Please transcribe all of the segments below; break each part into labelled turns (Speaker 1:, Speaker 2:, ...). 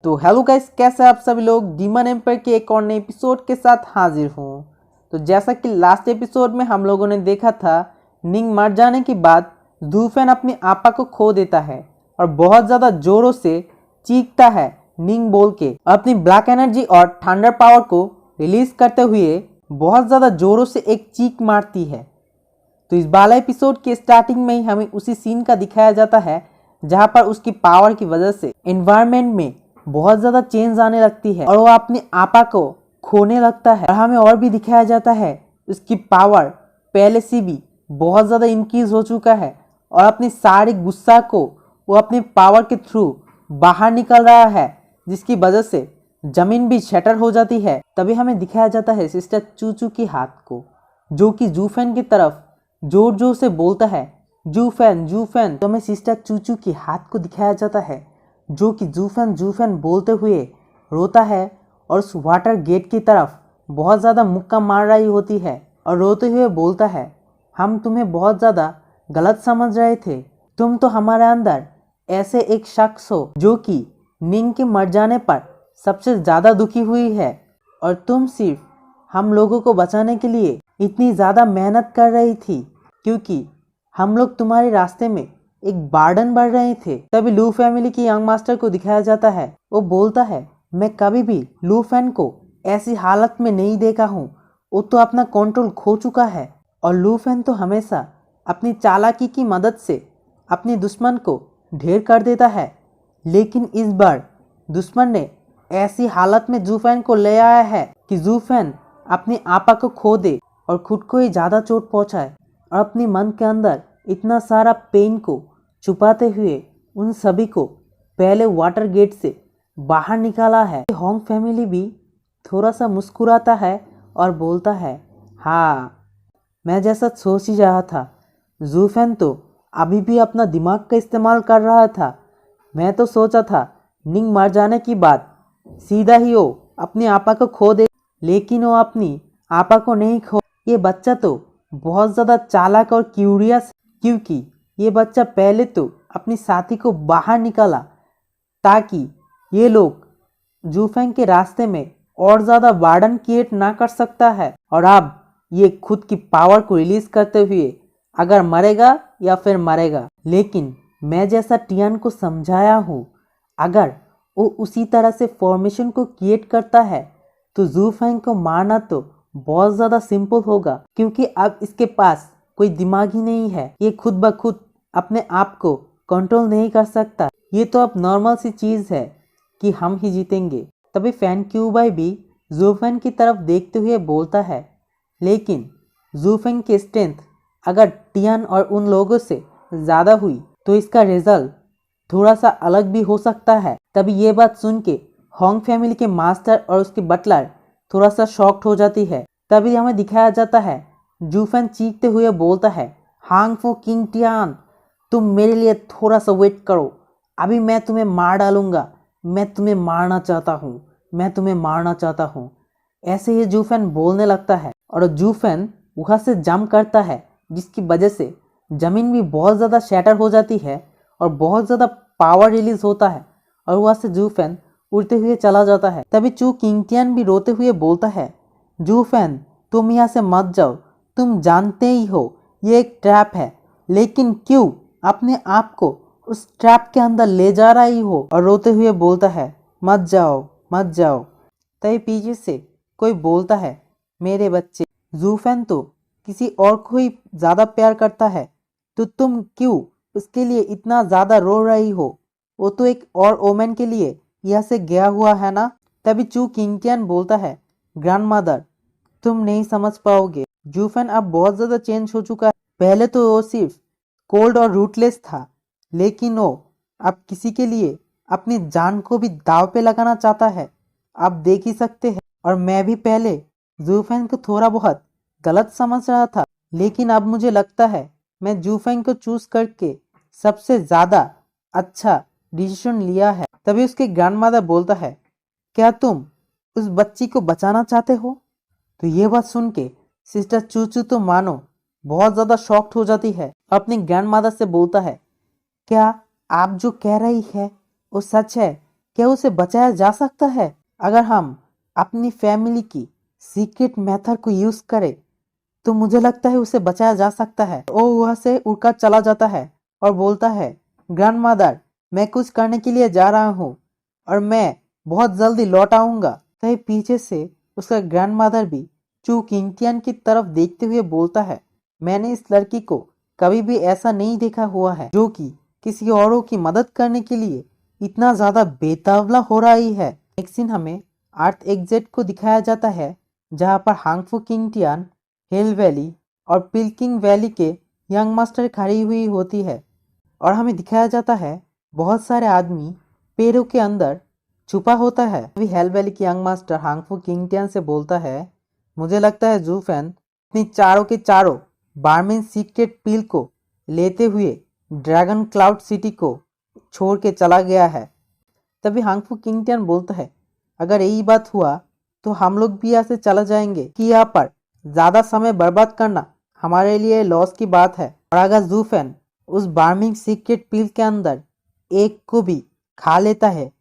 Speaker 1: तो hello guys, कैसे आप सभी लोग। डीमन एम्पायर के एक और नए एपिसोड के साथ हाजिर हूँ। तो जैसा कि लास्ट एपिसोड में हम लोगों ने देखा था, निंग मर जाने के बाद ज़ू फेन अपनी आपा को खो देता है और बहुत ज़्यादा ज़ोरों से चीखता है निंग बोल के, अपनी ब्लैक एनर्जी और थंडर पावर को रिलीज करते हुए बहुत ज़्यादा ज़ोरों से एक चीख मारती है। तो इस वाला एपिसोड के स्टार्टिंग में ही हमें उसी सीन का दिखाया जाता है जहाँ पर उसकी पावर की वजह से एनवायरनमेंट में बहुत ज़्यादा चेंज आने लगती है और वो अपने आपा को खोने लगता है। और हमें और भी दिखाया जाता है उसकी पावर पहले से भी बहुत ज़्यादा इंक्रीज हो चुका है और अपनी सारी गुस्सा को वो अपनी पावर के थ्रू बाहर निकल रहा है, जिसकी वजह से जमीन भी शटर हो जाती है। तभी हमें दिखाया जाता है सिस्टर चूचू के हाथ को, जो कि ज़ू फेन की तरफ जोर जोर से बोलता है ज़ू फेन। तो हमें सिस्टर चूचू के हाथ को दिखाया जाता है जो कि ज़ू फेन बोलते हुए रोता है और उस वाटर गेट की तरफ बहुत ज़्यादा मुक्का मार रही होती है और रोते हुए बोलता है, हम तुम्हें बहुत ज़्यादा गलत समझ रहे थे। तुम तो हमारे अंदर ऐसे एक शख्स हो जो कि निंग के मर जाने पर सबसे ज़्यादा दुखी हुई है और तुम सिर्फ हम लोगों को बचाने के लिए इतनी ज़्यादा मेहनत कर रही थी क्योंकि हम लोग तुम्हारे रास्ते में एक बार्डन बढ़ रहे थे। तभी लू फैमिली की यंग मास्टर को दिखाया जाता है। वो बोलता है, मैं कभी भी लू फेन को ऐसी हालत में नहीं देखा हूँ। वो तो अपना कंट्रोल खो चुका है और लू फेन तो हमेशा अपनी चालाकी की मदद से अपने दुश्मन को ढेर कर देता है, लेकिन इस बार दुश्मन ने ऐसी हालत में ज़ू फेन को ले आया है कि ज़ू फेन अपने आपा को खो दे और खुद को ही ज़्यादा चोट पहुँचाए और अपनी मन के अंदर इतना सारा पेन को छुपाते हुए उन सभी को पहले वाटर गेट से बाहर निकाला है। होंग फैमिली भी थोड़ा सा मुस्कुराता है और बोलता है, हाँ, मैं जैसा सोच ही रहा था। ज़ू फेन तो अभी भी अपना दिमाग का इस्तेमाल कर रहा था। मैं तो सोचा था निंग मर जाने की बाद सीधा ही वो अपने आपा को खो दे, लेकिन वो अपनी आपा को नहीं खो। ये बच्चा तो बहुत ज़्यादा चालाक और क्यूरियस, क्योंकि ये बच्चा पहले तो अपनी साथी को बाहर निकाला ताकि ये लोग ज़ू फेन के रास्ते में और ज़्यादा वार्डन क्रिएट ना कर सकता है, और अब ये खुद की पावर को रिलीज करते हुए अगर मरेगा या फिर मरेगा। लेकिन मैं जैसा टियान को समझाया हूँ, अगर वो उसी तरह से फॉर्मेशन को क्रिएट करता है तो ज़ू फेन को मारना तो बहुत ज़्यादा सिंपल होगा, क्योंकि अब इसके पास कोई दिमाग ही नहीं है। ये खुद ब खुद अपने आप को कंट्रोल नहीं कर सकता। ये तो अब नॉर्मल सी चीज़ है कि हम ही जीतेंगे। तभी फैन क्यूबाई भी ज़ू फेन की तरफ देखते हुए बोलता है, लेकिन ज़ू फेन की स्ट्रेंथ अगर टियान और उन लोगों से ज़्यादा हुई तो इसका रिजल्ट थोड़ा सा अलग भी हो सकता है। तभी ये बात सुन के होंग फैमिली के मास्टर और उसके बटलर थोड़ा सा शॉक्ड हो जाती है। तभी हमें दिखाया जाता है ज़ू फेन चीखते हुए बोलता है, हांग फू किंग टियान, तुम मेरे लिए थोड़ा सा वेट करो, अभी मैं तुम्हें मार डालूंगा। मैं तुम्हें मारना चाहता हूँ, मैं तुम्हें मारना चाहता हूँ। ऐसे ही ज़ू फेन बोलने लगता है और ज़ू फेन वहाँ से जंप करता है, जिसकी वजह से ज़मीन भी बहुत ज़्यादा शैटर हो जाती है और बहुत ज़्यादा पावर रिलीज होता है और वहाँ से ज़ू फेन उड़ते हुए चला जाता है। तभी चू किंगटियन भी रोते हुए बोलता है, ज़ू फेन, तुम यहाँ से मत जाओ, तुम जानते ही हो ये एक ट्रैप है, लेकिन क्यों अपने आप को उस ट्रैप के अंदर ले जा रही हो। और रोते हुए बोलता है, मत जाओ मत जाओ। तभी पीछे से कोई बोलता है, मेरे बच्चे, ज़ू फेन तो किसी और को ही ज़्यादा प्यार करता है, तो तुम क्यों उसके लिए इतना ज़्यादा रो रही हो। वो तो एक और ओमेन के लिए यहाँ से गया हुआ है ना। तभी चू किंगटियन बोलता है, ग्रैंडमदर, तुम नहीं समझ पाओगे। ज़ू फेन अब बहुत ज़्यादा चेंज हो चुका है। पहले तो वो सिर्फ कोल्ड और रूटलेस था, लेकिन वो अब किसी के लिए अपनी जान को भी दाव पे लगाना चाहता है। आप देख ही सकते हैं। और मैं भी पहले ज़ू फेन को थोड़ा बहुत गलत समझ रहा था, लेकिन अब मुझे लगता है मैं ज़ू फेन को चूज करके सबसे ज़्यादा अच्छा डिसीजन लिया है। तभी उसके ग्रैंडमदर बोलता है, क्या तुम उस बच्ची को बचाना चाहते हो। तो ये बात सुन के सिस्टर चूचू तो मानो बहुत ज़्यादा शॉक्ड हो जाती है। अपनी ग्रैंडमदर से बोलता है, क्या आप जो कह रही है वो सच है क्या उसे बचाया जा सकता है? अगर हम अपनी फैमिली की सीक्रेट मेथड को यूज करें तो मुझे लगता है उसे बचाया जा सकता है। वो वहां से उड़कर चला जाता है और बोलता है, ग्रैंडमदर, मैं कुछ करने के लिए जा रहा हूँ और मैं बहुत जल्दी लौट आऊंगा। तभी पीछे से उसका ग्रैंडमदर भी चू किंगटियन की तरफ देखते हुए बोलता है, मैंने इस लड़की को कभी भी ऐसा नहीं देखा हुआ है जो कि किसी औरों की मदद करने के लिए इतना ज्यादा बेतावला हो रही है। एक सीन हमें अर्थ एग्जिट को दिखाया जाता है जहाँ पर हांगफू किंगटियन, हिल वैली और पिल्किंग वैली के यंग मास्टर खड़ी हुई होती है और हमें दिखाया जाता है बहुत सारे आदमी पेड़ों के अंदर छुपा होता है। अभी हेल वैली की यंग मास्टर हांगफू किंगटियन से बोलता है, मुझे लगता है जूफेन अपनी चारों के चारों बारमेन सीक्रेट पील को लेते हुए ड्रैगन क्लाउड सिटी को छोड़ के चला गया है। तभी हांगफू किंगटियन बोलता है, अगर यही बात हुआ तो हम लोग भी यहाँ से चला जाएंगे कि यहाँ पर ज्यादा समय बर्बाद करना हमारे लिए लॉस की बात है। और अगर जूफेन उस बार्मिंग सीक्रेट पील के अंदर एक को भी खा लेता है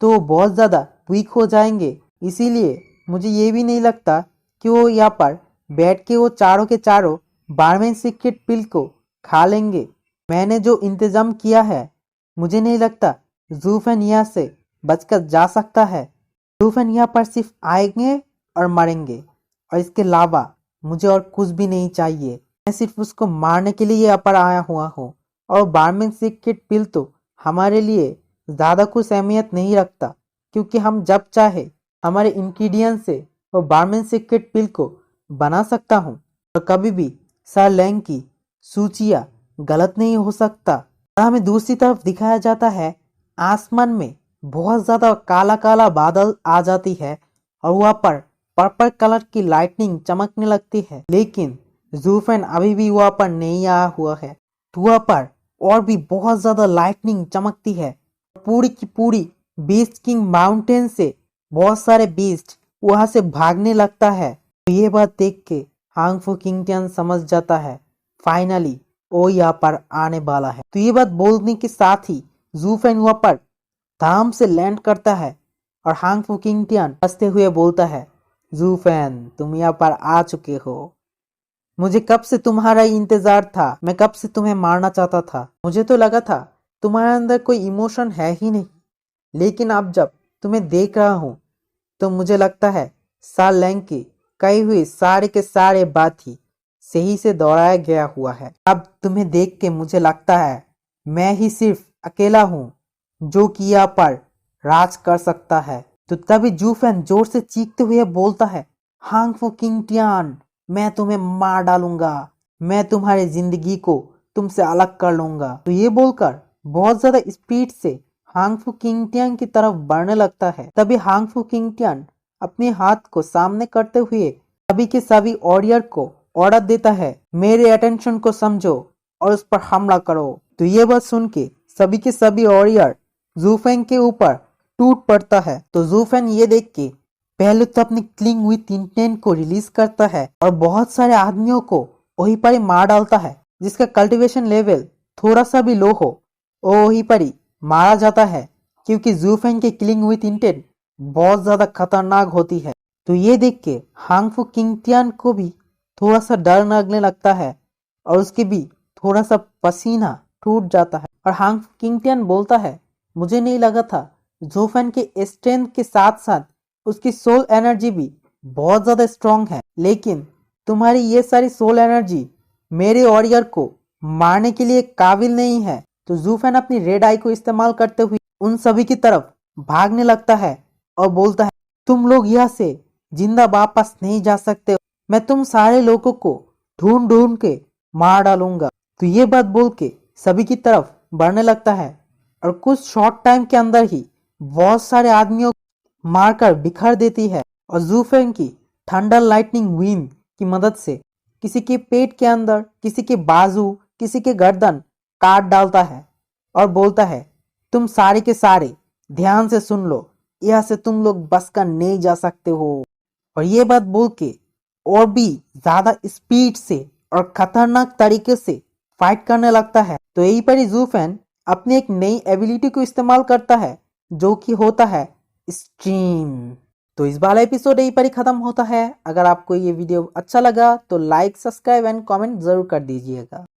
Speaker 1: तो वो बहुत ज्यादा वीक हो जाएंगे। इसीलिए मुझे ये भी नहीं लगता कि वो यहाँ पर बैठ के वो चारों के चारों बारमेन सीक्रेट पिल को खा लेंगे। मैंने जो इंतजाम किया है मुझे नहीं लगता जूफेन यहाँ से बचकर जा सकता है। जूफेन यहाँ पर सिर्फ आएंगे और मरेंगे और इसके अलावा मुझे और कुछ भी नहीं चाहिए। मैं सिर्फ उसको मारने के लिए यहाँ पर आया हुआ हूँ और बारमेन सीक्रेट पिल तो हमारे लिए ज्यादा कुछ अहमियत नहीं रखता क्योंकि हम जब चाहे हमारे इंग्रेडिएंट से वो बारमेन सीक्रेट पिल को बना सकता हूँ और कभी भी सर लैंग की सूचियाँ गलत नहीं हो सकता। और हमें दूसरी तरफ दिखाया जाता है आसमान में बहुत ज्यादा काला काला बादल आ जाती है और वहाँ पर पर्पल कलर की लाइटनिंग चमकने लगती है, लेकिन जूफेन अभी भी वहाँ पर नहीं आया हुआ है। वहाँ पर और भी बहुत ज्यादा लाइटनिंग चमकती है। पूरी की पूरी बीस्ट किंग माउंटेन से बहुत सारे बीस्ट वहां से भागने लगता है। तो ये बात देख के हांगफू किंगटियन समझ जाता है फाइनली वो यहाँ पर आने वाला है। तो ये बात बोलने के साथ ही जूफेन वहाँ पर धाम से लैंड करता है और हांगफू किंगटियन हंसते हुए बोलता है, जूफेन तुम यहाँ पर आ चुके हो। मुझे कब से तुम्हारा इंतजार था, मैं कब से तुम्हें मारना चाहता था। मुझे तो लगा था तुम्हारे अंदर कोई इमोशन है ही नहीं, लेकिन अब जब तुम्हें देख रहा हूँ तो मुझे लगता है साल लैंग की कही हुई सारे के सारे बात ही सही से दोहराया गया हुआ है। अब तुम्हें देख के मुझे लगता है मैं ही सिर्फ अकेला हूँ जो कि यहाँ पर राज कर सकता है। तो तभी जूफेन जोर से चीखते हुए बोलता है, हांगफू किंगटियन, मैं तुम्हें मार डालूंगा, मैं तुम्हारी जिंदगी को तुमसे अलग कर लूंगा। तो ये बोलकर बहुत ज्यादा स्पीड से हांगफू किंगटियन की तरफ बढ़ने लगता है। तभी हांगफू किंगटियन अपने हाथ को सामने करते हुए सभी के सभी वॉरियर को ऑर्डर देता है, मेरे अटेंशन को समझो और उस पर हमला करो। तो ये बात सुन के सभी के सभी वॉरियर जूफेन के ऊपर टूट पड़ता है। तो जूफेन ये देख के पहले तो अपनी क्लिंग विथ इंटेंट को रिलीज करता है और बहुत सारे आदमियों को वहीं पर ही मार डालता है जिसका कल्टीवेशन लेवल थोड़ा सा भी लो हो वो वहीं पर ही मारा जाता है, क्योंकि जूफेन की किलिंग विथ इंटेंट बहुत ज्यादा खतरनाक होती है। तो ये देख के हांगफू किंगटियन को भी थोड़ा सा डर लगने लगता है और उसके भी थोड़ा सा पसीना टूट जाता है। और हांगफू किंगटियन बोलता है, मुझे नहीं लगा था जूफेन के स्ट्रेंथ के साथ साथ उसकी सोल एनर्जी भी बहुत ज्यादा स्ट्रांग है, लेकिन तुम्हारी ये सारी सोल एनर्जी मेरे वॉरियर को मारने के लिए काबिल नहीं है। तो जूफेन अपनी रेड आई को इस्तेमाल करते हुए उन सभी की तरफ भागने लगता है और बोलता है, तुम लोग यहाँ से जिंदा वापस नहीं जा सकते, मैं तुम सारे लोगों को ढूंढ ढूंढ के मार डालूंगा। तो ये बात बोल के सभी की तरफ बढ़ने लगता है और कुछ शॉर्ट टाइम के अंदर ही बहुत सारे आदमियों को मारकर बिखर देती है। और जूफेन की थंडर लाइटनिंग विंड की मदद से किसी के पेट के अंदर, किसी के बाजू, किसी के गर्दन काट डालता है और बोलता है, तुम सारे के सारे ध्यान से सुन लो, यहाँ से तुम लोग बस कर नहीं जा सकते हो। और ये बात बोल के और भी ज्यादा स्पीड से और खतरनाक तरीके से फाइट करने लगता है। तो यही पर ही जूफेन अपनी एक नई एबिलिटी को इस्तेमाल करता है जो कि होता है स्ट्रीम। तो इस वाला एपिसोड यहीं पर ही खत्म होता है। अगर आपको ये वीडियो अच्छा लगा तो लाइक, सब्सक्राइब एंड कमेंट जरूर कर दीजिएगा।